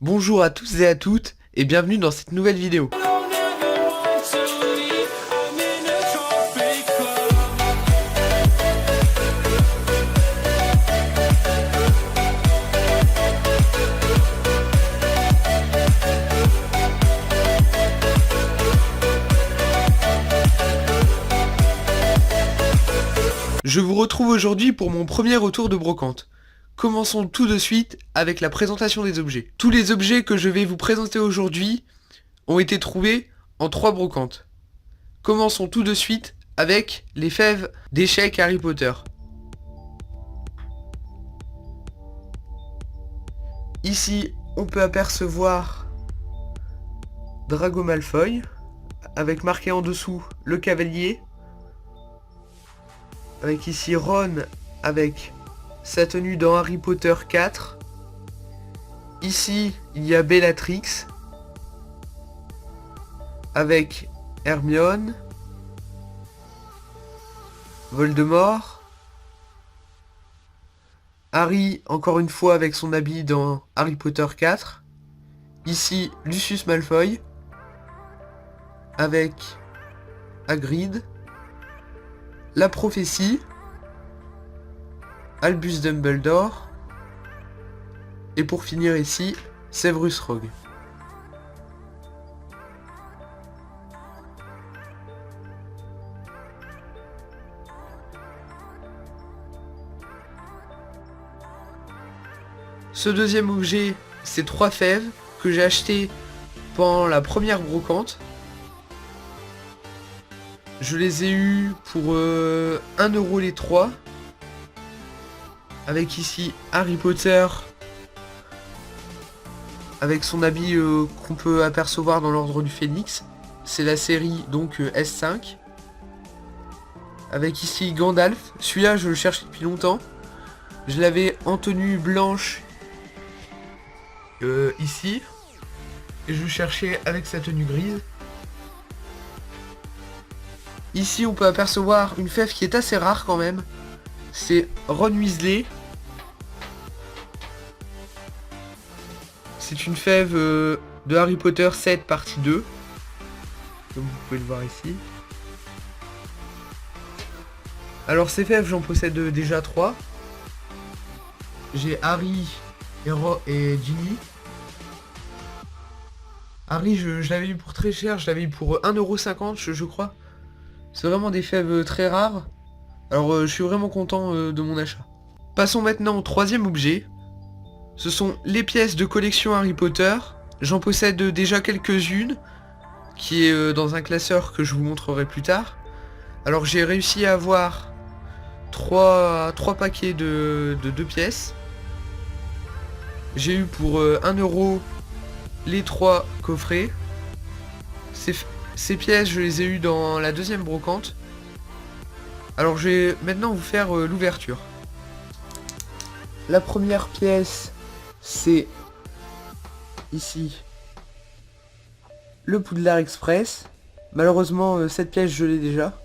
Bonjour à tous et à toutes et bienvenue dans cette nouvelle vidéo. Je vous retrouve aujourd'hui pour mon premier retour de brocante. Commençons tout de suite avec la présentation des objets. Tous les objets que je vais vous présenter aujourd'hui ont été trouvés en 3 brocantes. Commençons tout de suite avec les fèves d'échecs Harry Potter. Ici, on peut apercevoir Drago Malfoy, avec marqué en dessous le cavalier. Avec ici Ron avec sa tenue dans Harry Potter 4. Ici, il y a Bellatrix avec Hermione, Voldemort, Harry encore une fois avec son habit dans Harry Potter 4. Ici, Lucius Malfoy avec Hagrid, la prophétie, Albus Dumbledore, et pour finir ici, Severus Rogue. Ce deuxième objet, c'est 3 fèves que j'ai acheté pendant la première brocante. Je les ai eus pour 1€ les 3. Avec ici Harry Potter avec son habit qu'on peut apercevoir dans l'ordre du Phénix. C'est la série donc S5. Avec ici Gandalf. Celui-là je le cherche depuis longtemps. Je l'avais en tenue blanche ici. Et je le cherchais avec sa tenue grise. Ici on peut apercevoir une fève qui est assez rare quand même. C'est Ron Weasley. C'est une fève de Harry Potter 7 partie 2. Comme vous pouvez le voir ici. Alors ces fèves j'en possède déjà 3. J'ai Harry et Ginny. Harry je l'avais eu pour très cher, je l'avais eu pour 1,50€ je crois. C'est vraiment des fèves très rares. Alors je suis vraiment content de mon achat. Passons maintenant au troisième objet. Ce sont les pièces de collection Harry Potter. J'en possède déjà quelques-unes, qui est dans un classeur que je vous montrerai plus tard. Alors j'ai réussi à avoir 3 paquets de 2 pièces. J'ai eu pour 1€ les 3 coffrets. Ces pièces, je les ai eues dans la deuxième brocante. Alors je vais maintenant vous faire l'ouverture. La première pièce, c'est ici le Poudlard Express. Malheureusement, cette pièce, je l'ai déjà.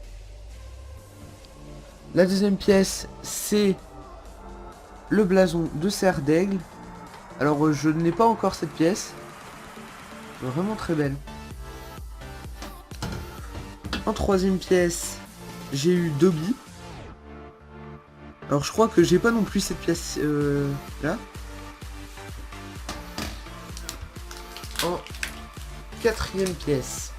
La deuxième pièce, c'est le blason de Serre d'Aigle. Alors, je n'ai pas encore cette pièce. Vraiment très belle. En troisième pièce, j'ai eu Dobby. Alors je crois que j'ai pas non plus cette pièce là. En quatrième pièce,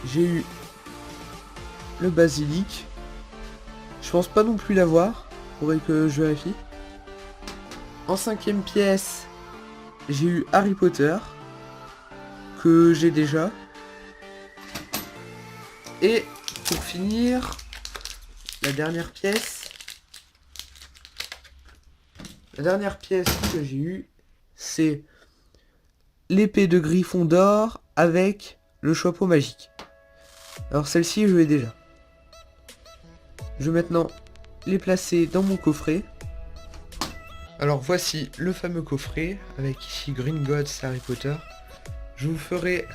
j'ai eu le basilic. Je pense pas non plus l'avoir. Faudrait que je vérifie. En cinquième pièce, j'ai eu Harry Potter, que j'ai déjà. Et pour finir, la dernière pièce que j'ai eue, c'est l'épée de Gryffondor avec le chapeau magique. Alors celle-ci, je l'ai déjà. Je vais maintenant les placer dans mon coffret. Alors voici le fameux coffret avec ici Gringotts Harry Potter. Je vous ferai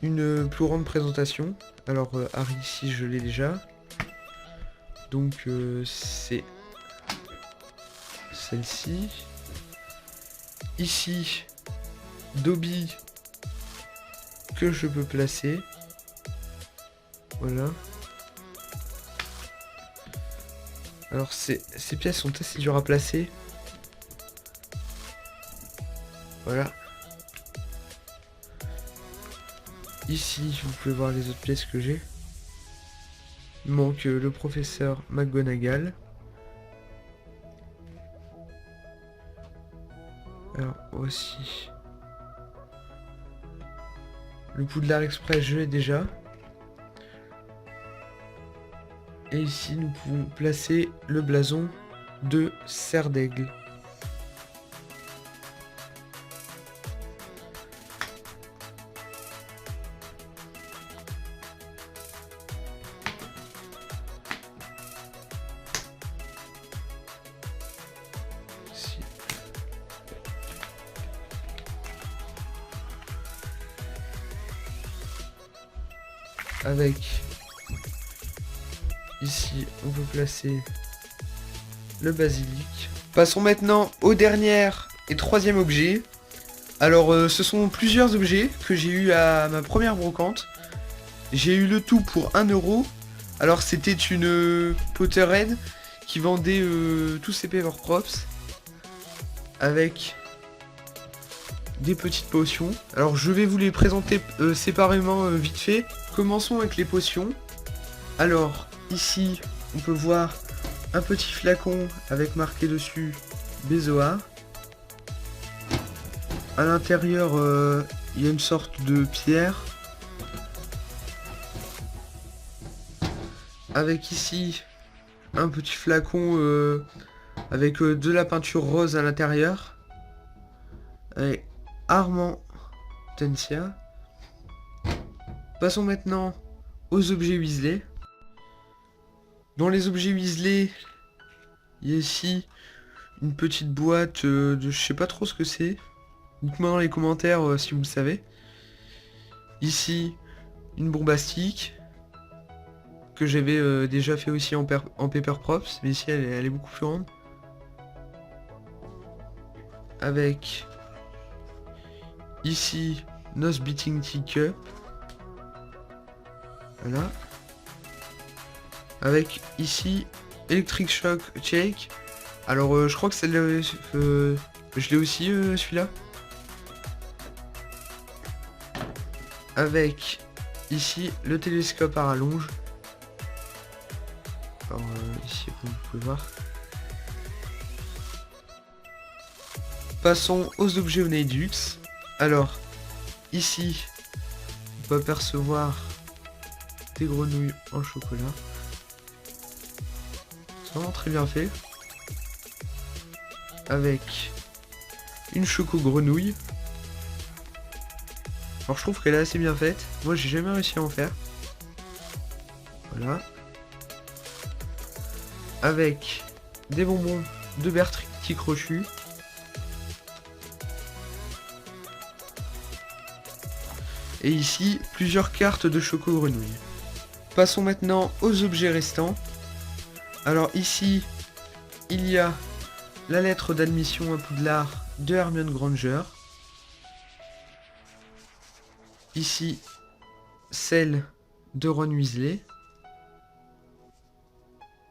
une plus grande présentation. Alors Harry ici je l'ai déjà. Donc c'est celle-ci. ici Dobby que je peux placer. Voilà. Alors ces pièces sont assez dures à placer. Voilà. Ici, vous pouvez voir les autres pièces que j'ai. Il manque le professeur McGonagall. Alors aussi. Le Poudlard Express, je l'ai déjà. Et ici, nous pouvons placer le blason de Serre d'Aigle. Ici. Avec ici on peut placer le basilic. Passons maintenant au dernier et troisième objet. Alors ce sont plusieurs objets que j'ai eu à ma première brocante. J'ai eu le tout pour 1 €. Alors c'était une Potterhead qui vendait tous ses Paper Props avec des petites potions. Alors je vais vous les présenter séparément vite fait. Commençons avec les potions. Alors ici on peut voir un petit flacon avec marqué dessus Bézoard. À l'intérieur il y a une sorte de pierre. Avec ici un petit flacon avec de la peinture rose à l'intérieur. Et Armand Tencia. Passons maintenant aux objets Weasley. Dans les objets Weasley, il y a ici une petite boîte de je sais pas trop ce que c'est. Dites-moi dans les commentaires si vous le savez. Ici, une bombastique que j'avais déjà fait aussi en Paper Props, mais ici elle est beaucoup plus grande. Avec ici Nose Beating Teacup. Voilà. Avec ici Electric Shock Shake. Alors je crois que celle-là, je l'ai aussi celui-là. Avec ici le télescope à rallonge. Alors ici comme vous pouvez voir. Passons aux objets Oneidux. Alors ici on peut apercevoir des grenouilles en chocolat. C'est vraiment très bien fait. Avec une choco grenouille. Alors je trouve qu'elle est assez bien faite. Moi j'ai jamais réussi à en faire. Voilà. Avec des bonbons de Bertricti crochu. Et ici plusieurs cartes de choco grenouille. Passons maintenant aux objets restants. Alors ici il y a la lettre d'admission à Poudlard de Hermione Granger. Ici, celle de Ron Weasley.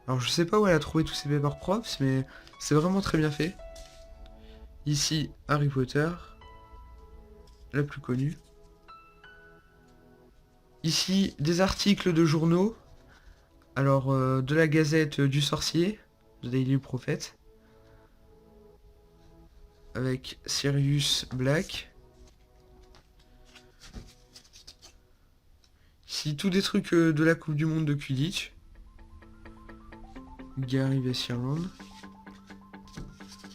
Alors je sais pas où elle a trouvé tous ces Paper Props, mais c'est vraiment très bien fait. Ici, Harry Potter, la plus connue. Ici, des articles de journaux. Alors, de la Gazette du Sorcier, de Daily Prophet. Avec Sirius Black. Ici, tous des trucs de la Coupe du Monde de Quidditch. Gary Vessierland.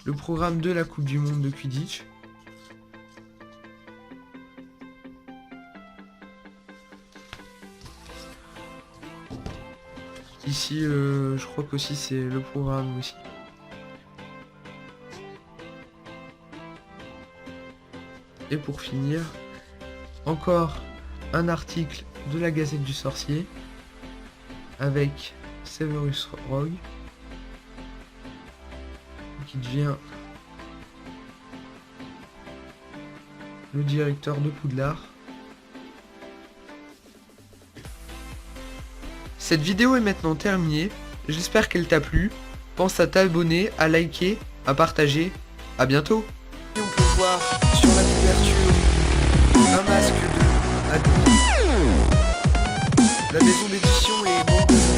Le programme de la Coupe du Monde de Quidditch. Ici, je crois qu'aussi c'est le programme aussi. Et pour finir, encore un article de la Gazette du Sorcier avec Severus Rogue qui devient le directeur de Poudlard. Cette vidéo est maintenant terminée, j'espère qu'elle t'a plu. Pense à t'abonner, à liker, à partager. À bientôt. Et on peut voir sur la couverture un masque de Adou. La maison d'édition est bon.